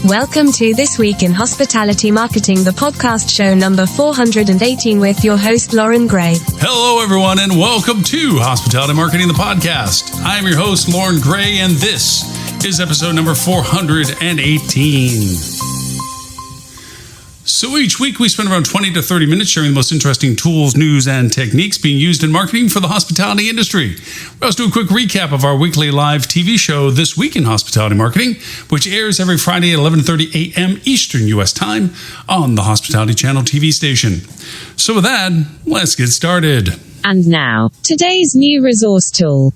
Welcome to This Week in Hospitality Marketing, the podcast show number 418 with your host, Lauren Gray. Hello, everyone, and welcome to Hospitality Marketing, the podcast. I'm your host, Lauren Gray, and this is episode number 418. So each week we spend around 20 to 30 minutes sharing the most interesting tools, news, and techniques being used in marketing for the hospitality industry. We also do a quick recap of our weekly live TV show, This Week in Hospitality Marketing, which airs every Friday at 11:30 a.m. Eastern U.S. time on the Hospitality Channel TV station. So with that, let's get started. And now, today's new resource tool.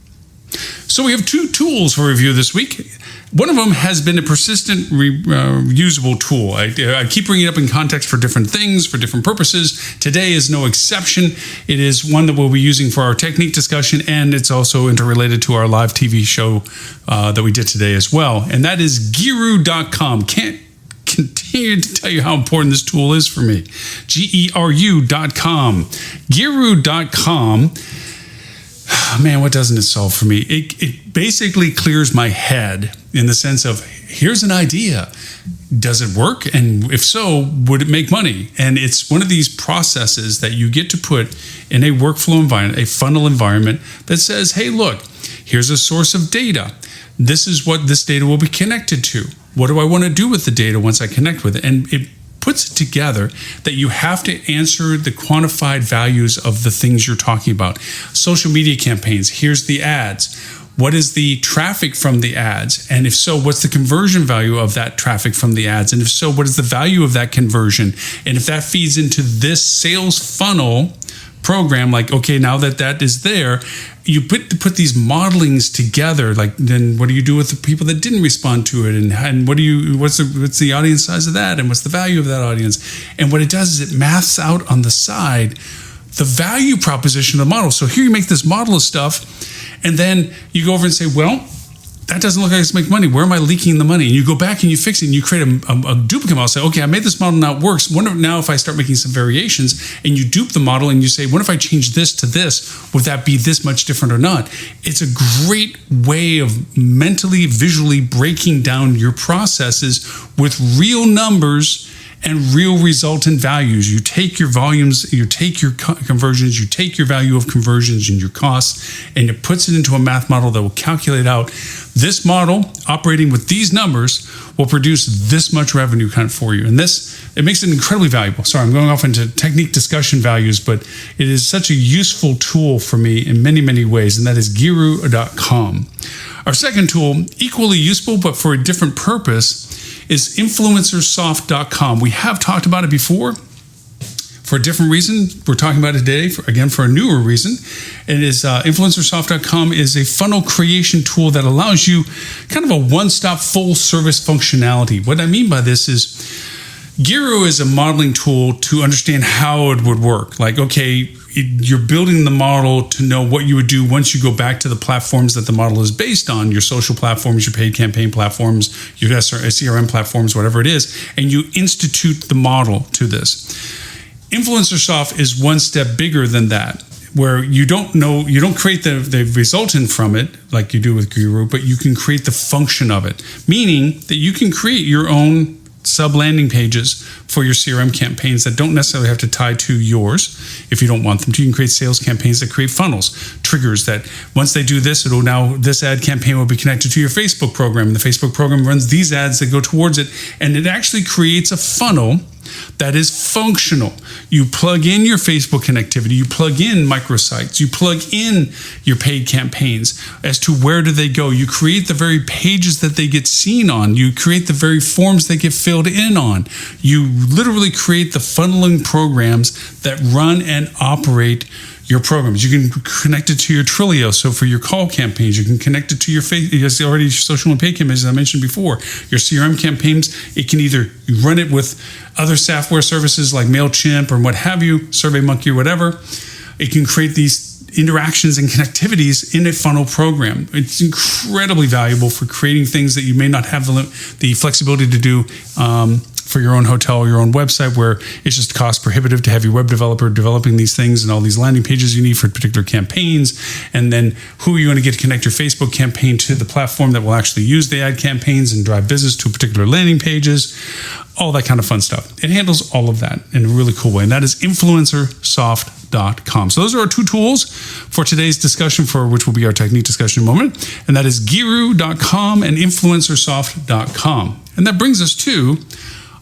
So we have two tools for review this week. One of them has been a persistent reusable tool. I keep bringing it up in context for different things, for different purposes. Today is no exception. It is one that we'll be using for our technique discussion, and it's also interrelated to our live TV show that we did today as well. And that is Gearu.com. Can't continue to tell you how important this tool is for me. Gearu.com. Gearu.com. Man, what doesn't it solve for me? It basically clears my head in the sense of, here's an idea. Does it work? And if so, would it make money? And it's one of these processes that you get to put in a workflow environment, a funnel environment that says, hey, look, here's a source of data. This is what this data will be connected to. What do I want to do with the data once I connect with it? And it puts it together that you have to answer the quantified values of the things you're talking about. Social media campaigns, here's the ads. What is the traffic from the ads? And if so, what's the conversion value of that traffic from the ads? And if so, what is the value of that conversion? And if that feeds into this sales funnel program, like, okay, now that is there, you put these modelings together. Like, then what do you do with the people that didn't respond to it? And what's the audience size of that? And what's the value of that audience? And what it does is it maths out on the side the value proposition of the model. So here you make this model of stuff, and then you go over and say, well, that doesn't look like it's making money. Where am I leaking the money? And you go back and you fix it and you create a duplicate model. Say, okay, I made this model, now it works. Wonder now if I start making some variations, and you dupe the model and you say, what if I change this to this? Would that be this much different or not? It's a great way of mentally, visually breaking down your processes with real numbers and real resultant values. You take your volumes, you take your conversions, you take your value of conversions and your costs, and it puts it into a math model that will calculate out this model operating with these numbers will produce this much revenue kind of for you. And it makes it incredibly valuable. Sorry, I'm going off into technique discussion values, but it is such a useful tool for me in many, many ways, and that is Gearu.com. Our second tool, equally useful, but for a different purpose, is influencersoft.com. We have talked about it before for a different reason. We're talking about it today, for a newer reason. It is influencersoft.com is a funnel creation tool that allows you kind of a one-stop full-service functionality. What I mean by this is Gearu is a modeling tool to understand how it would work. Like, okay, you're building the model to know what you would do once you go back to the platforms that the model is based on, your social platforms, your paid campaign platforms, your CRM platforms, whatever it is, and you institute the model to this. InfluencerSoft is one step bigger than that, where you don't create the resultant from it like you do with Gearu, but you can create the function of it, meaning that you can create your own sub-landing pages for your CRM campaigns that don't necessarily have to tie to yours if you don't want them to. You can create sales campaigns that create funnels, triggers that once they do this, this ad campaign will be connected to your Facebook program. And the Facebook program runs these ads that go towards it, and it actually creates a funnel that is functional. You plug in your Facebook connectivity, you plug in microsites, you plug in your paid campaigns as to where do they go. You create the very pages that they get seen on. You create the very forms they get filled in on. You literally create the funneling programs that run and operate your programs. You can connect it to your Twilio. So for your call campaigns, you can connect it to your social and paid campaigns, as I mentioned before. Your CRM campaigns, it can either run it with other software services like MailChimp or what have you, SurveyMonkey or whatever. It can create these interactions and connectivities in a funnel program. It's incredibly valuable for creating things that you may not have the flexibility to do for your own hotel, your own website, where it's just cost prohibitive to have your web developer developing these things and all these landing pages you need for particular campaigns. And then who are you going to get to connect your Facebook campaign to the platform that will actually use the ad campaigns and drive business to particular landing pages, all that kind of fun stuff. It handles all of that in a really cool way. And that is influencersoft.com. So those are our two tools for today's discussion, for which will be our technique discussion in a moment. And that is Giru.com and influencersoft.com. And that brings us to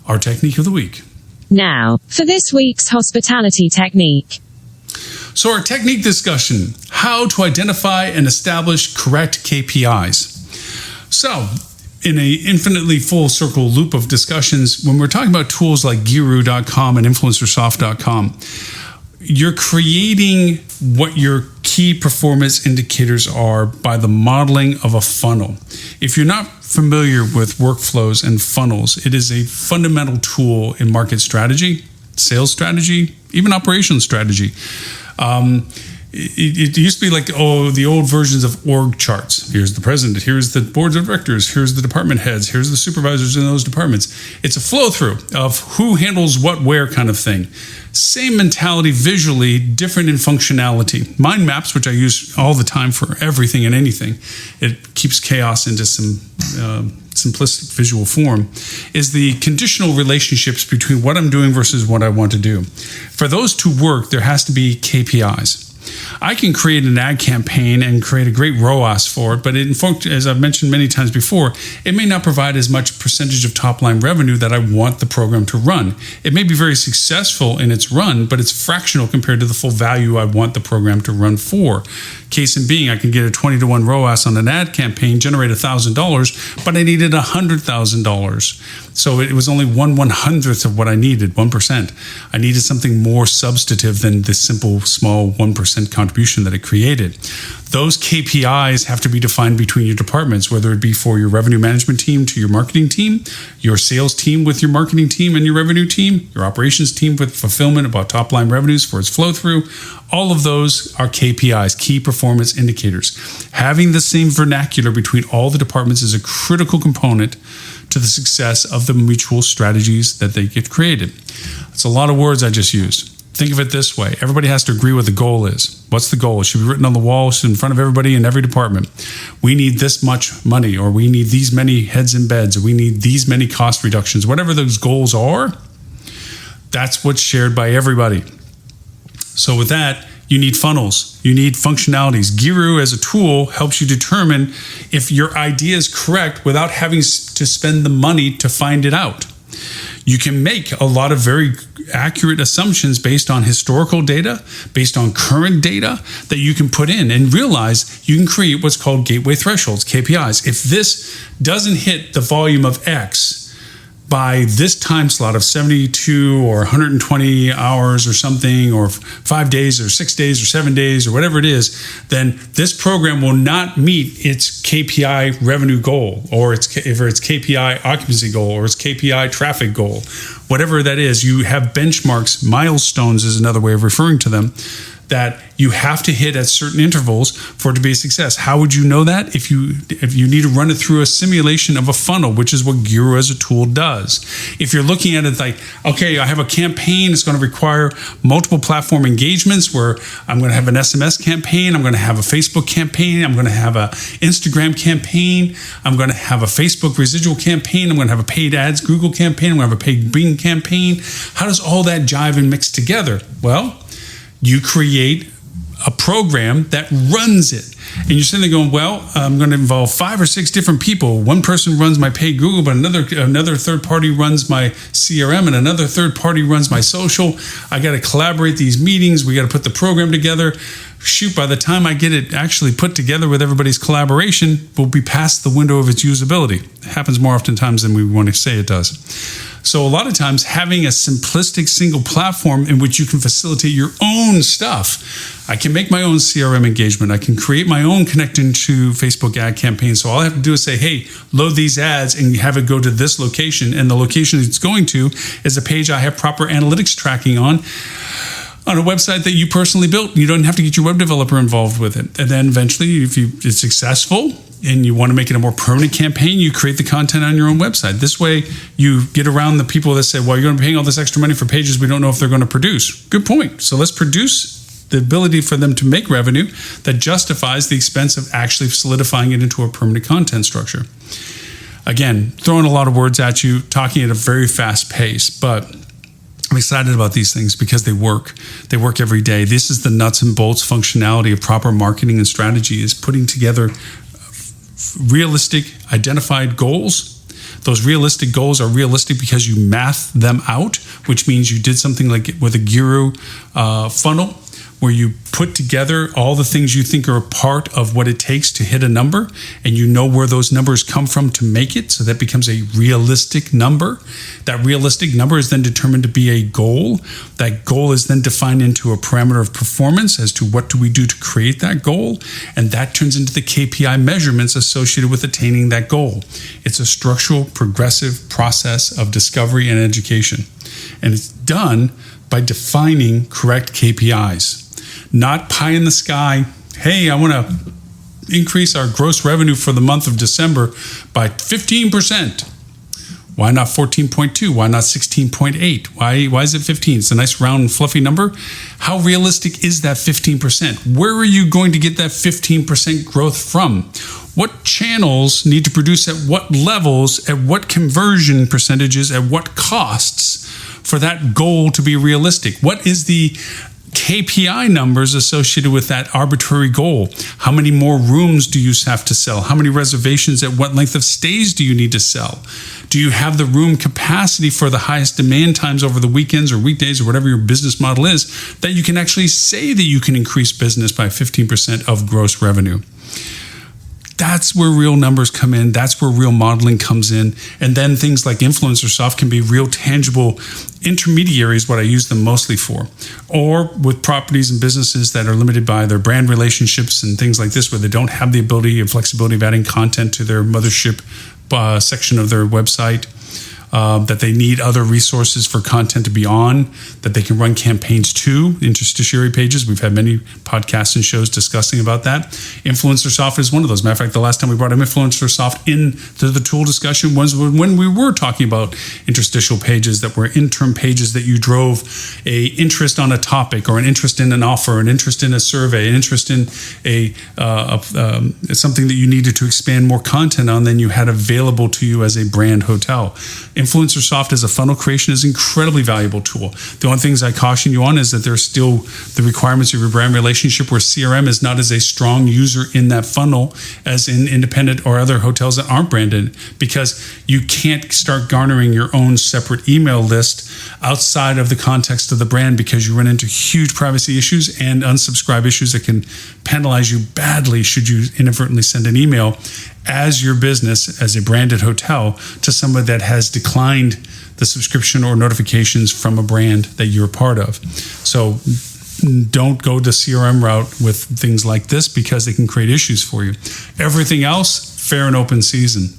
our technique of the week. Now, for this week's hospitality technique. So our technique discussion, how to identify and establish correct KPIs. So in an infinitely full circle loop of discussions, when we're talking about tools like Giru.com and influencersoft.com, you're creating what your key performance indicators are by the modeling of a funnel. If you're not familiar with workflows and funnels, it is a fundamental tool in market strategy, sales strategy, even operations strategy. It used to be like, the old versions of org charts. Here's the president, here's the boards of directors, here's the department heads, here's the supervisors in those departments. It's a flow through of who handles what where kind of thing. Same mentality visually, different in functionality. Mind maps, which I use all the time for everything and anything, it keeps chaos into some simplistic visual form, is the conditional relationships between what I'm doing versus what I want to do. For those to work, there has to be KPIs. I can create an ad campaign and create a great ROAS for it, but as I've mentioned many times before, it may not provide as much percentage of top-line revenue that I want the program to run. It may be very successful in its run, but it's fractional compared to the full value I want the program to run for. Case in being, I can get a 20-to-1 ROAS on an ad campaign, generate $1,000, but I needed $100,000. So it was only 1/100th of what I needed, 1%. I needed something more substantive than the simple, small 1% contribution that it created. Those KPIs have to be defined between your departments, whether it be for your revenue management team to your marketing team, your sales team with your marketing team and your revenue team, your operations team with fulfillment about top-line revenues for its flow-through. All of those are KPIs, key performance indicators. Having the same vernacular between all the departments is a critical component to the success of the mutual strategies that they get created. That's a lot of words I just used. Think of it this way. Everybody has to agree what the goal is. What's the goal? It should be written on the wall in front of everybody in every department. We need this much money, or we need these many heads in beds, or we need these many cost reductions. Whatever those goals are, that's what's shared by everybody. So with that, you need funnels. You need functionalities. Giru as a tool helps you determine if your idea is correct without having to spend the money to find it out. You can make a lot of very accurate assumptions based on historical data, based on current data that you can put in and realize you can create what's called gateway thresholds, KPIs. If this doesn't hit the volume of X by this time slot of 72 or 120 hours or something, or 5 days or 6 days or 7 days or whatever it is, then this program will not meet its KPI revenue goal, or its KPI occupancy goal, or its KPI traffic goal. Whatever that is, you have benchmarks, milestones is another way of referring to them, that you have to hit at certain intervals for it to be a success. How would you know that? If you need to run it through a simulation of a funnel, which is what Giru as a tool does. If you're looking at it like, okay, I have a campaign, it's going to require multiple platform engagements where I'm going to have an SMS campaign, I'm going to have a Facebook campaign, I'm going to have an Instagram campaign, I'm going to have a Facebook residual campaign, I'm going to have a paid ads Google campaign, I'm going to have a paid Bing campaign. How does all that jive and mix together? Well, you create a program that runs it. And you're sitting there going, well, I'm going to involve 5 or 6 different people. One person runs my paid Google, but another third party runs my CRM, and another third party runs my social. I got to collaborate these meetings. We got to put the program together. Shoot, by the time I get it actually put together with everybody's collaboration, we'll be past the window of its usability. It happens more oftentimes than we want to say it does. So a lot of times having a simplistic single platform in which you can facilitate your own stuff. I can make my own CRM engagement. I can create my own connection to Facebook ad campaign. So all I have to do is say, hey, load these ads and have it go to this location. And the location it's going to is a page I have proper analytics tracking on. on a website that you personally built. You don't have to get your web developer involved with it. And then eventually, if it's successful and you want to make it a more permanent campaign, you create the content on your own website. This way, you get around the people that say, well, you're going to be paying all this extra money for pages we don't know if they're going to produce. Good point. So let's produce the ability for them to make revenue that justifies the expense of actually solidifying it into a permanent content structure. Again, throwing a lot of words at you, talking at a very fast pace, but I'm excited about these things because they work. They work every day. This is the nuts and bolts functionality of proper marketing and strategy, is putting together realistic, identified goals. Those realistic goals are realistic because you math them out, which means you did something like with a Guru funnel, where you put together all the things you think are a part of what it takes to hit a number, and you know where those numbers come from to make it, so that becomes a realistic number. That realistic number is then determined to be a goal. That goal is then defined into a parameter of performance as to what do we do to create that goal, and that turns into the KPI measurements associated with attaining that goal. It's a structural, progressive process of discovery and education, and it's done by defining correct KPIs. Not pie in the sky, hey, I want to increase our gross revenue for the month of December by 15%. Why not 14.2? Why not 16.8? Why is it 15? It's a nice round and fluffy number. How realistic is that 15%? Where are you going to get that 15% growth from? What channels need to produce at what levels, at what conversion percentages, at what costs for that goal to be realistic? What is the KPI numbers associated with that arbitrary goal? How many more rooms do you have to sell? How many reservations at what length of stays do you need to sell? Do you have the room capacity for the highest demand times over the weekends or weekdays or whatever your business model is, that you can actually say that you can increase business by 15% of gross revenue? That's where real numbers come in. That's where real modeling comes in. And then things like InfluencerSoft can be real tangible intermediaries, what I use them mostly for. Or with properties and businesses that are limited by their brand relationships and things like this, where they don't have the ability and flexibility of adding content to their mothership section of their website, that they need other resources for content to be on, that they can run campaigns to, interstitiary pages. We've had many podcasts and shows discussing about that. InfluencerSoft is one of those. Matter of fact, the last time we brought InfluencerSoft into the tool discussion was when we were talking about interstitial pages that were interim pages that you drove a interest on a topic, or an interest in an offer, an interest in a survey, an interest in something that you needed to expand more content on than you had available to you as a brand hotel. InfluencerSoft as a funnel creation is an incredibly valuable tool. The only things I caution you on is that there's still the requirements of your brand relationship, where CRM is not as a strong user in that funnel as in independent or other hotels that aren't branded, because you can't start garnering your own separate email list outside of the context of the brand, because you run into huge privacy issues and unsubscribe issues that can penalize you badly should you inadvertently send an email as your business, as a branded hotel, to someone that has declined the subscription or notifications from a brand that you're a part of. So don't go the CRM route with things like this, because they can create issues for you. Everything else, fair and open season,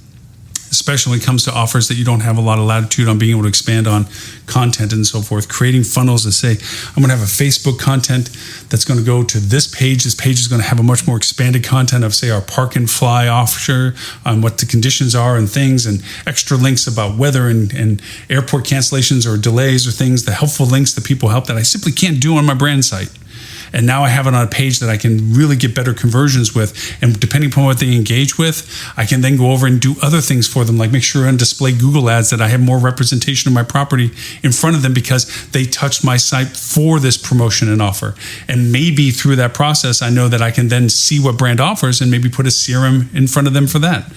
especially when it comes to offers that you don't have a lot of latitude on being able to expand on content and so forth. Creating funnels that say, I'm going to have a Facebook content that's going to go to this page. This page is going to have a much more expanded content of, say, our park and fly offshore, on what the conditions are and things, and extra links about weather and airport cancellations or delays or things, the helpful links that people help that I simply can't do on my brand site. And now I have it on a page that I can really get better conversions with. And depending upon what they engage with, I can then go over and do other things for them, like make sure and display Google ads that I have more representation of my property in front of them, because they touched my site for this promotion and offer. And maybe through that process, I know that I can then see what brand offers and maybe put a CRM in front of them for that.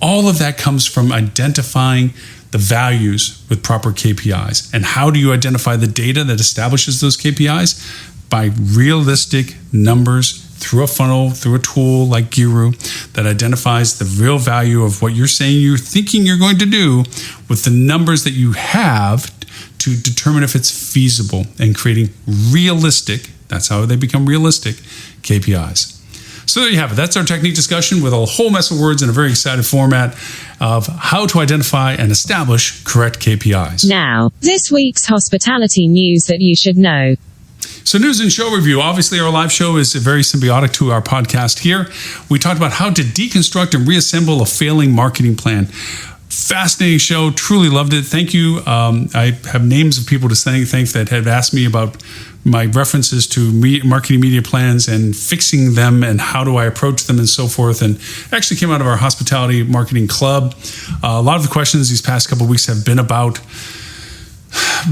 All of that comes from identifying the values with proper KPIs. And how do you identify the data that establishes those KPIs? By realistic numbers through a funnel, through a tool like Guru that identifies the real value of what you're saying you're thinking you're going to do with the numbers that you have to determine if it's feasible, and creating realistic, that's how they become realistic, KPIs. So there you have it. That's our technique discussion with a whole mess of words in a very excited format of how to identify and establish correct KPIs. Now, this week's hospitality news that you should know. So news and show review. Obviously, our live show is very symbiotic to our podcast here. We talked about how to deconstruct and reassemble a failing marketing plan. Fascinating show. Truly loved it. Thank you. I have names of people to thank that have asked me about my references to marketing media plans and fixing them and how do I approach them and so forth. And actually came out of our hospitality marketing club. A lot of the questions these past couple of weeks have been about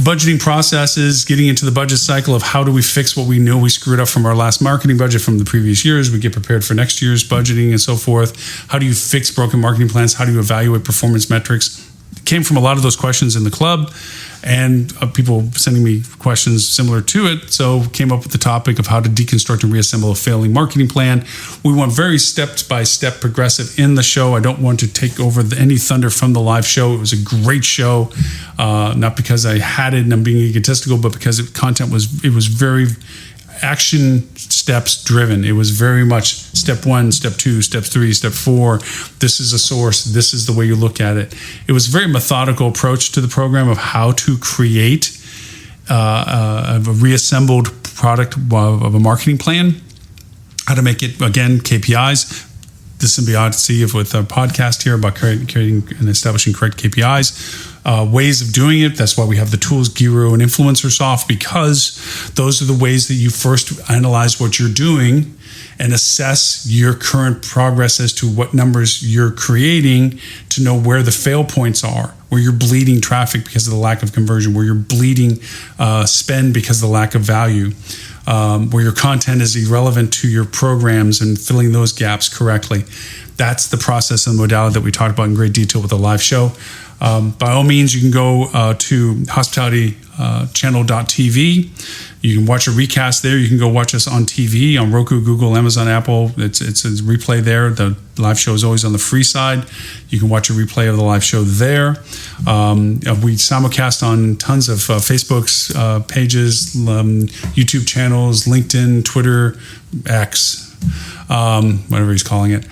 budgeting processes, getting into the budget cycle of how do we fix what we know we screwed up from our last marketing budget from the previous years. We get prepared for next year's budgeting and so forth. How do you fix broken marketing plans? How do you evaluate performance metrics? It came from a lot of those questions in the club and people sending me questions similar to it. So came up with the topic of how to deconstruct and reassemble a failing marketing plan. We went very step-by-step progressive in the show. I don't want to take over any thunder from the live show. It was a great show, not because I had it and I'm being egotistical, but because content was very action steps driven. It was very much step 1, step 2, step 3, step 4. This is a source. This is the way you look at it. It was a very methodical approach to the program of how to create a reassembled product of a marketing plan, how to make it, again, KPIs, the symbiotic with our podcast here about creating and establishing correct KPIs, ways of doing it. That's why we have the tools, Giro and Influencersoft, because those are the ways that you first analyze what you're doing and assess your current progress as to what numbers you're creating to know where the fail points are, where you're bleeding traffic because of the lack of conversion, where you're bleeding spend because of the lack of value. Where your content is irrelevant to your programs and filling those gaps correctly. That's the process and modality that we talked about in great detail with the live show. By all means, you can go to hospitalitychannel.tv. You can watch a recast there. You can go watch us on TV, on Roku, Google, Amazon, Apple. It's a replay there. The live show is always on the free side. You can watch a replay of the live show there. We simulcast on tons of Facebook's pages, YouTube channels, LinkedIn, Twitter, X, whatever he's calling it,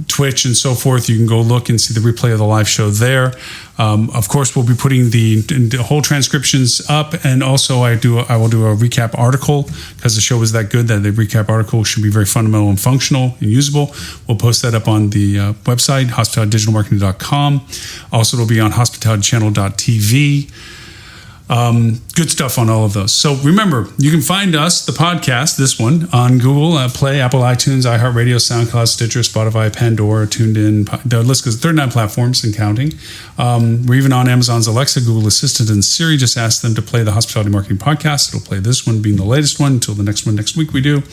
Twitch and so forth. You can go look and see the replay of the live show there. Of course, we'll be putting the whole transcriptions up, and also I will do a recap article because the show was that good that the recap article should be very fundamental and functional and usable. We'll post that up on the website, hospitalitydigitalmarketing.com. Also, it'll be on hospitalitychannel.tv. Good stuff on all of those. So remember, you can find us, the podcast, this one, on Google Play, Apple iTunes, iHeartRadio, SoundCloud, Stitcher, Spotify, Pandora, TuneIn. The list goes 39 platforms and counting. We're even on Amazon's Alexa, Google Assistant, and Siri. Just ask them to play the Hospitality Marketing Podcast. It'll play this one, being the latest one, until the next one next week we do.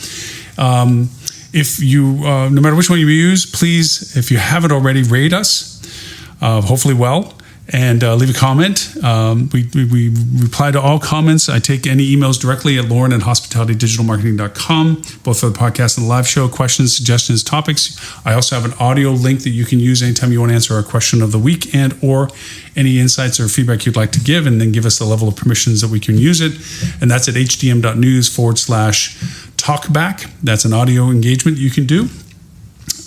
If you, no matter which one you use, please, if you haven't already, rate us, hopefully well. And leave a comment. We reply to all comments. I take any emails directly at lauren@hospitalitydigitalmarketing.com, both for the podcast and the live show, questions, suggestions, topics. I also have an audio link that you can use anytime you want to answer our question of the week and or any insights or feedback you'd like to give, and then give us the level of permissions that we can use it. And that's at hdm.news/talkback. That's an audio engagement you can do.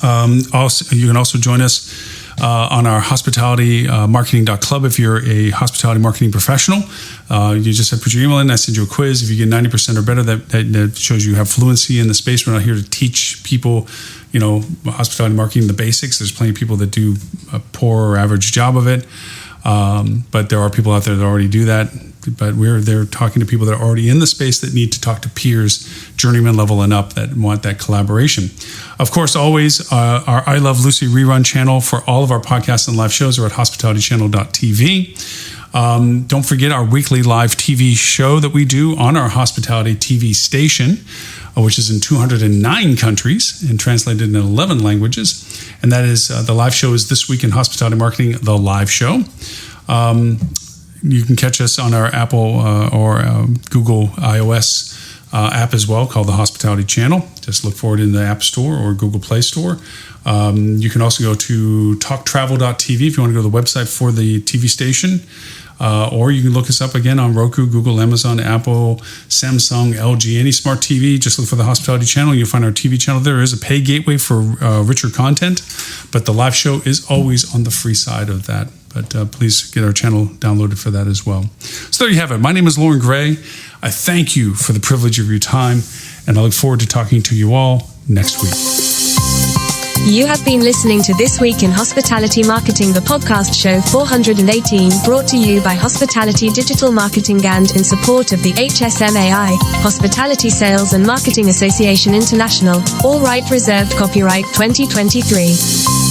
Also, you can also join us on our hospitality marketing.club if you're a hospitality marketing professional. You just have to put your email in. I send you a quiz. If you get 90% or better, that shows you have fluency in the space. We're not here to teach people, hospitality marketing, the basics. There's plenty of people that do a poor or average job of it. But there are people out there that already do that. But we're there talking to people that are already in the space that need to talk to peers, journeyman level and up, that want that collaboration. Of course, always our I Love Lucy rerun channel for all of our podcasts and live shows are at hospitalitychannel.tv. Don't forget our weekly live TV show that we do on our hospitality TV station, which is in 209 countries and translated in 11 languages. And that is, the live show is This Week in Hospitality Marketing, the live show. You can catch us on our Apple or Google iOS app as well, called the Hospitality Channel. Just look for it in the App Store or Google Play Store. You can also go to talktravel.tv if you want to go to the website for the TV station. Or you can look us up again on Roku, Google, Amazon, Apple, Samsung, LG, any smart TV. Just look for the Hospitality Channel. You'll find our TV channel there. There is a pay gateway for richer content, but the live show is always on the free side of that But please get our channel downloaded for that as well. So there you have it. My name is Lauren Gray. I thank you for the privilege of your time, and I look forward to talking to you all next week. You have been listening to This Week in Hospitality Marketing, the podcast show 418, brought to you by Hospitality Digital Marketing and in support of the HSMAI, Hospitality Sales and Marketing Association International. All right reserved, copyright 2023.